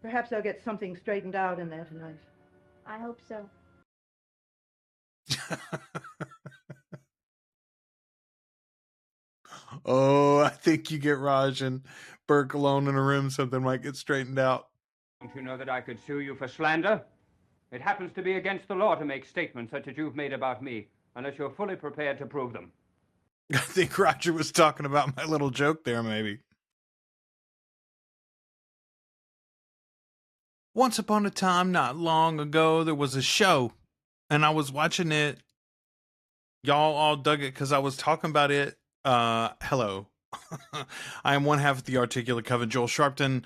Perhaps I'll get something straightened out in there tonight. I hope so. Oh, I think you get Raj and Burke alone in a room, something might get straightened out. Don't you know that I could sue you for slander? It happens to be against the law to make statements such as you've made about me, unless you're fully prepared to prove them. I think Roger was talking about my little joke there, maybe. Once upon a time, not long ago, there was a show, and I was watching it. Y'all all dug it because I was talking about it. Hello. I am one half of the Articulate Coven, Joel Sharpton,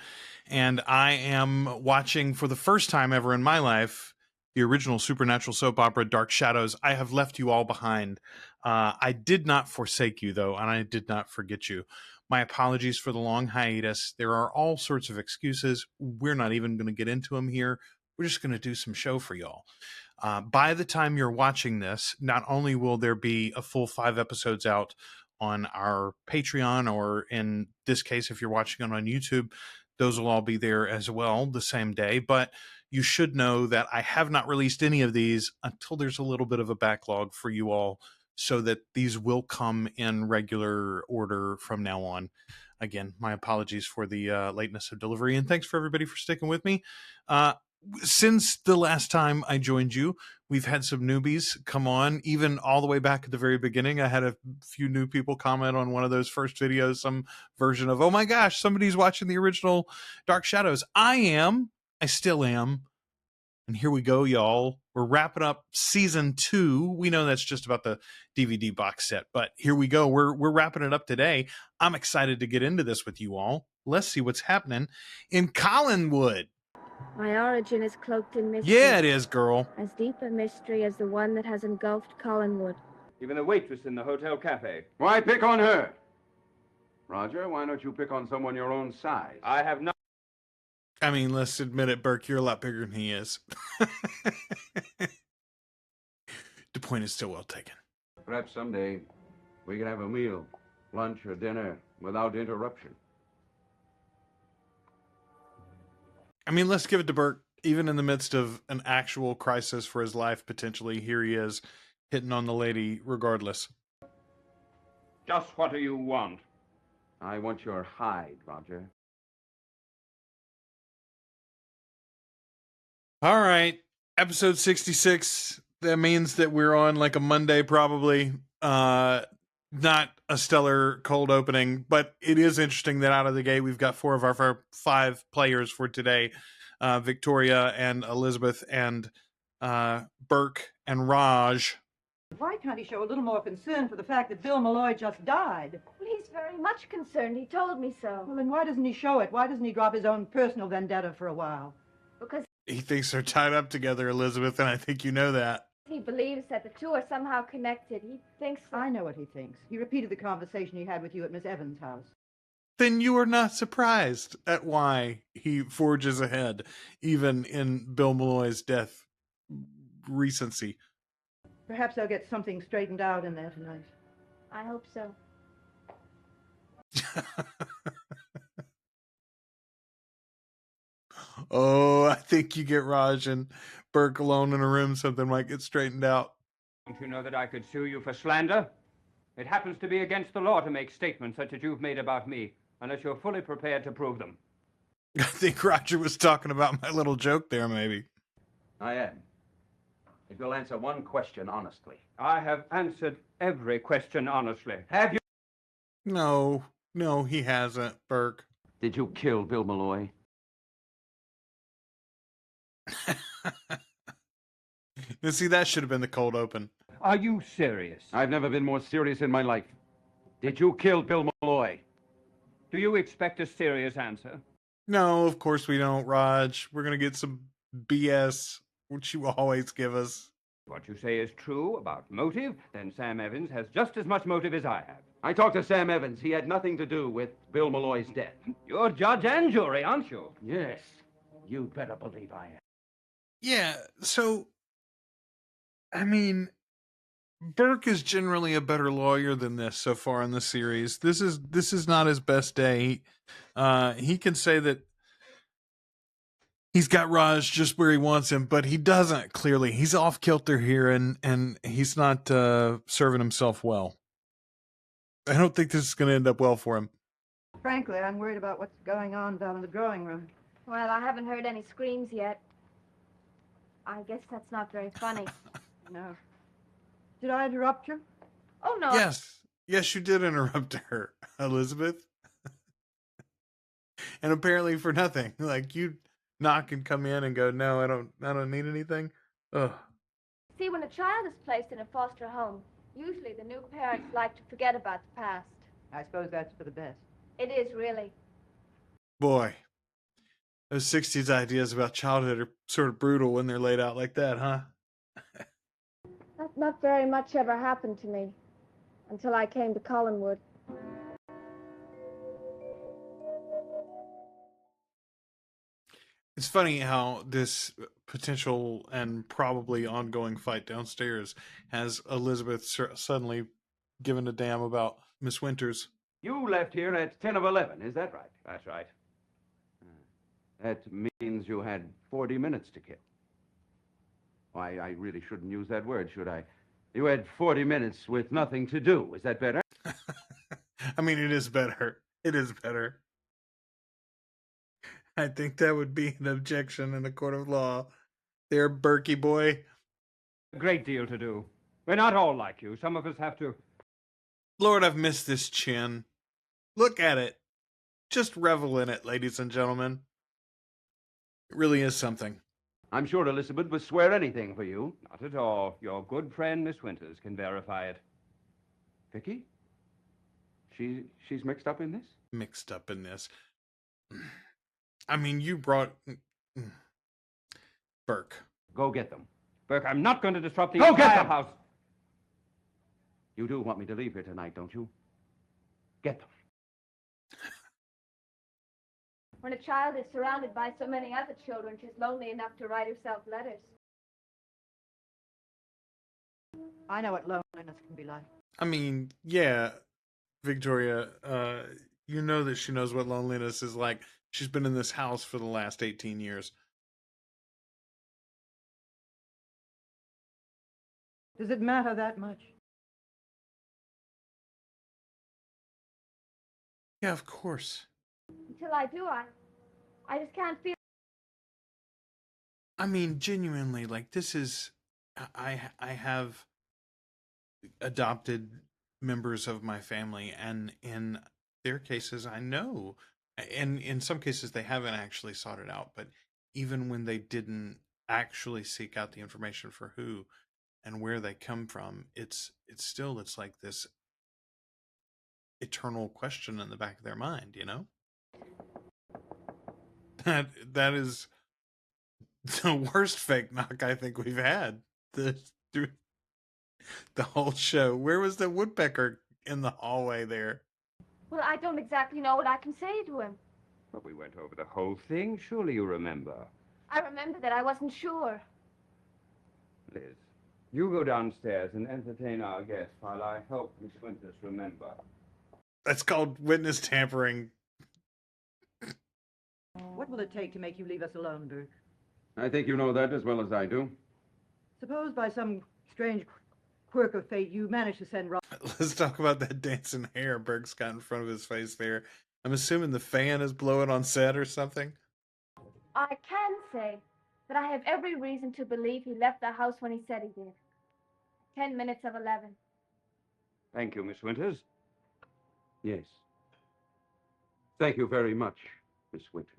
and I am watching for the first time ever in my life the original supernatural soap opera Dark Shadows. I have left you all behind. I did not forsake you, though, and I did not forget you. My apologies for the long hiatus. There are all sorts of excuses. We're not even going to get into them here. We're just going to do some show for y'all. By the time you're watching this, not only will there be a full 5 episodes out on our Patreon, or in this case, if you're watching it on YouTube, those will all be there as well the same day. But you should know that I have not released any of these until there's a little bit of a backlog for you all, so that these will come in regular order from now on. Again, my apologies for the lateness of delivery, and thanks for everybody for sticking with me. Since the last time I joined you, we've had some newbies come on, even all the way back at the very beginning. I had a few new people comment on one of those first videos, some version of, oh my gosh, somebody's watching the original Dark Shadows. I still am. And here we go, y'all. We're wrapping up season 2. We know that's just about the DVD box set, but here we go. We're wrapping it up today. I'm excited to get into this with you all. Let's see what's happening in Collinwood. My origin is cloaked in mystery. Yeah, it is, girl. As deep a mystery as the one that has engulfed Collinwood. Even the waitress in the hotel cafe. Why pick on her? Roger, why don't you pick on someone your own size? I have not. I mean, let's admit it, Burke, you're a lot bigger than he is. The point is still well taken. Perhaps someday we can have a meal, lunch or dinner, without interruption. I mean, let's give it to Burke. Even in the midst of an actual crisis for his life, potentially, here he is, hitting on the lady regardless. Just what do you want? I want your hide, Roger. All right, episode 66. That means that we're on like a Monday, probably. Not a stellar cold opening, but it is interesting that out of the gate we've got 4 of our 5 players for today. Victoria and Elizabeth and Burke and Raj. Why can't he show a little more concern for the fact that Bill Malloy just died? Well, he's very much concerned. He told me so. Well, then why doesn't he show it? Why doesn't he drop his own personal vendetta for a while? Because He thinks they're tied up together, Elizabeth, and I think you know that. he believes that the two are somehow connected. He thinks that... I know what he thinks. He repeated the conversation he had with you at Miss Evans' house. Then you are not surprised at why he forges ahead, even in Bill Malloy's death recency. Perhaps I'll get something straightened out in there tonight. I hope so. Oh, I think you get Raj and Burke alone in a room, something might get straightened out. Don't you know that I could sue you for slander? It happens to be against the law to make statements such as you've made about me, unless you're fully prepared to prove them. I think Roger was talking about my little joke there, maybe. I am. If you'll answer one question honestly. I have answered every question honestly. Have you? No, he hasn't, Burke. Did you kill Bill Malloy? You see, that should have been the cold open. Are you serious? I've never been more serious in my life. Did you kill Bill Malloy? Do you expect a serious answer? No, of course we don't, Raj. We're going to get some BS, which you always give us. What you say is true about motive, then Sam Evans has just as much motive as I have. I talked to Sam Evans. He had nothing to do with Bill Malloy's death. You're judge and jury, aren't you? Yes. You better believe I am. Yeah, so, I mean, Burke is generally a better lawyer than this so far in the series. This is not his best day. He can say that he's got Raj just where he wants him, but he doesn't, clearly. He's off kilter here, and he's not serving himself well. I don't think this is going to end up well for him. Frankly, I'm worried about what's going on down in the drawing room. Well, I haven't heard any screams yet. I guess that's not very funny. No. Did I interrupt you? Oh, no. Yes, you did interrupt her, Elizabeth. And apparently for nothing. Like, you knock and come in and go, no, I don't need anything. Ugh. See, when a child is placed in a foster home, usually the new parents like to forget about the past. I suppose that's for the best. It is, really. Boy, those 60s ideas about childhood are sort of brutal when they're laid out like that, huh? Not very much ever happened to me until I came to Collinwood. It's funny how this potential and probably ongoing fight downstairs has Elizabeth suddenly given a damn about Miss Winters. You left here at 10 of 11, is that right? That's right. That means you had 40 minutes to kill. Why, I really shouldn't use that word, should I? You had 40 minutes with nothing to do. Is that better? I mean, it is better. It is better. I think that would be an objection in a court of law. There, Berkey boy. A great deal to do. We're not all like you. Some of us have to... Lord, I've missed this chin. Look at it. Just revel in it, ladies and gentlemen. It really is something. I'm sure Elizabeth would swear anything for you. Not at all. Your good friend, Miss Winters, can verify it. Vicky? She's mixed up in this? Mixed up in this. I mean, you brought... Burke. Go get them. Burke, I'm not going to disrupt the Go get entire them! house. You do want me to leave here tonight, don't you? Get them. When a child is surrounded by so many other children, she's lonely enough to write herself letters. I know what loneliness can be like. I mean, yeah, Victoria, you know that she knows what loneliness is like. She's been in this house for the last 18 years. Does it matter that much? Yeah, of course. Until I do, I just can't feel... I mean, genuinely, like, this is... I have adopted members of my family, and in their cases, I know, and in some cases, they haven't actually sought it out, but even when they didn't actually seek out the information for who and where they come from, it's like this eternal question in the back of their mind, you know? That is the worst fake knock I think we've had through the whole show. Where was the woodpecker in the hallway there? Well, I don't exactly know what I can say to him. But we went over the whole thing. Surely you remember. I remember that I wasn't sure. Liz, you go downstairs and entertain our guest while I help Miss Winters remember. That's called witness tampering. What will it take to make you leave us alone, Burke? I think you know that as well as I do. Suppose by some strange quirk of fate you manage to send Rob... Let's talk about that dancing hair Burke's got in front of his face there. I'm assuming the fan is blowing on set or something. I can say that I have every reason to believe he left the house when he said he did. 10 minutes of 11. Thank you, Miss Winters. Yes. Thank you very much, Miss Winters.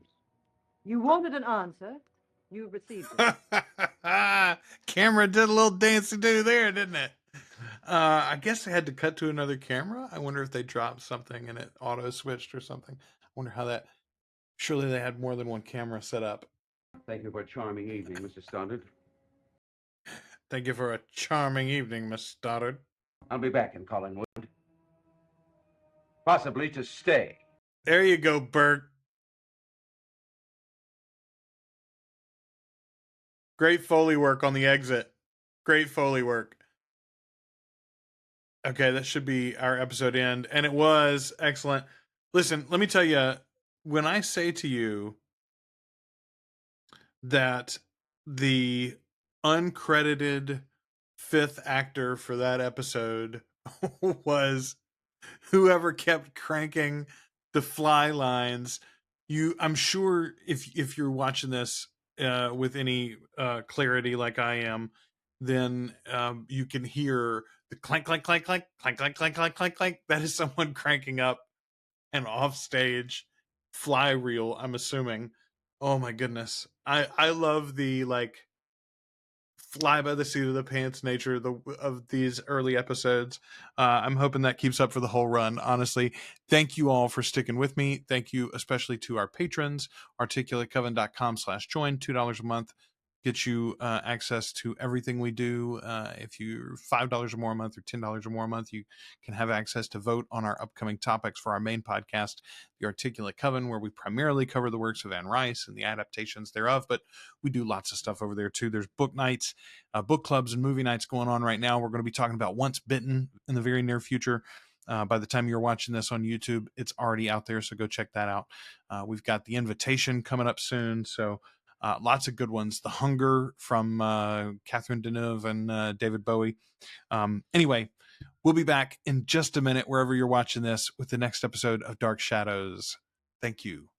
You wanted an answer. You received it. Camera did a little dancey-do there, didn't it? I guess they had to cut to another camera. I wonder if they dropped something and it auto-switched or something. I wonder how that... Surely they had more than one camera set up. Thank you for a charming evening, Mr. Stoddard. Thank you for a charming evening, Miss Stoddard. I'll be back in Collinwood. Possibly to stay. There you go, Bert. Great Foley work on the exit. Great Foley work. Okay, that should be our episode end. And it was excellent. Listen, let me tell you, when I say to you, that the uncredited fifth actor for that episode was whoever kept cranking the fly lines. I'm sure if you're watching this with any clarity like I am, then you can hear the clank, clank, clank, clank, clank, clank, clank, clank, clank, clank. That is someone cranking up an offstage fly reel, I'm assuming. Oh my goodness. I love the like fly by the seat of the pants nature of these early episodes. I'm hoping that keeps up for the whole run. Honestly, thank you all for sticking with me. Thank you especially to our patrons. articulatecoven.com/join, $2 a month gets you access to everything we do. If you're $5 or more a month or $10 or more a month, you can have access to vote on our upcoming topics for our main podcast, The Articulate Coven, where we primarily cover the works of Anne Rice and the adaptations thereof, but we do lots of stuff over there too. There's book nights, book clubs, and movie nights going on right now. We're going to be talking about Once Bitten in the very near future. By the time you're watching this on YouTube, it's already out there, so go check that out. We've got The Invitation coming up soon, so lots of good ones. The Hunger from Catherine Deneuve and David Bowie. Anyway, we'll be back in just a minute, wherever you're watching this, with the next episode of Dark Shadows. Thank you.